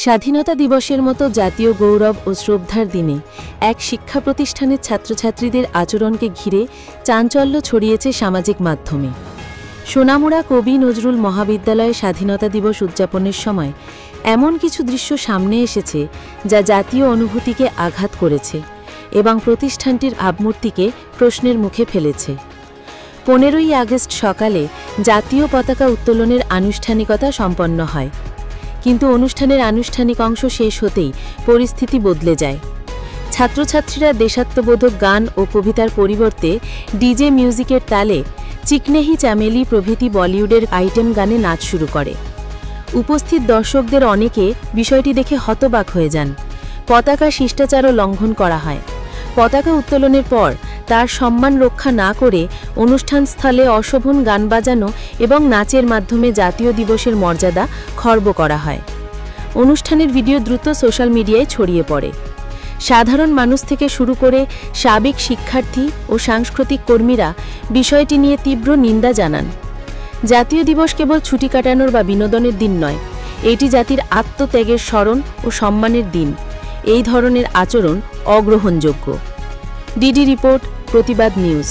স্বাধীনতা দিবসের মতো জাতীয় গৌরব ও শ্রদ্ধার দিনে এক শিক্ষা প্রতিষ্ঠানের ছাত্রছাত্রীদের আচরণকে ঘিরে চাঞ্চল্য ছড়িয়েছে সামাজিক মাধ্যমে। সোনামুড়া কবি নজরুল মহাবিদ্যালয়ে স্বাধীনতা দিবস উদযাপনের সময় এমন কিছু দৃশ্য সামনে এসেছে যা জাতীয় অনুভূতিকে আঘাত করেছে এবং প্রতিষ্ঠানটির ভাবমূর্তিকে প্রশ্নের মুখে ফেলেছে। 15ই আগস্ট সকালে জাতীয় পতাকা উত্তোলনের আনুষ্ঠানিকতা সম্পন্ন হয়, কিন্তু অনুষ্ঠানের আনুষ্ঠানিক অংশ শেষ হতেই পরিস্থিতি বদলে যায়। ছাত্রছাত্রীরা দেশাত্মবোধক গান ও কবিতার পরিবর্তে ডিজে মিউজিকের তালে চিকনেহি চামেলি প্রভৃতি বলিউডের আইটেম গানে নাচ শুরু করে। উপস্থিত দর্শকদের অনেকে বিষয়টি দেখে হতবাক হয়ে যান। পতাকা শিষ্টাচারও লঙ্ঘন করা হয়। পতাকা উত্তোলনের পর তার সম্মান রক্ষা না করে অনুষ্ঠানস্থলে অশোভন গান বাজানো এবং নাচের মাধ্যমে জাতীয় দিবসের মর্যাদা খর্ব করা হয়। অনুষ্ঠানের ভিডিও দ্রুত সোশ্যাল মিডিয়ায় ছড়িয়ে পড়ে। সাধারণ মানুষ থেকে শুরু করে সাবেক শিক্ষার্থী ও সাংস্কৃতিক কর্মীরা বিষয়টি নিয়ে তীব্র নিন্দা জানান। জাতীয় দিবস কেবল ছুটি কাটানোর বা বিনোদনের দিন নয়, এটি জাতির আত্মত্যাগের স্মরণ ও সম্মানের দিন। এই ধরনের আচরণ অগ্রহণযোগ্য। ডিডি রিপোর্ট, প্রতিবাদ নিউজ।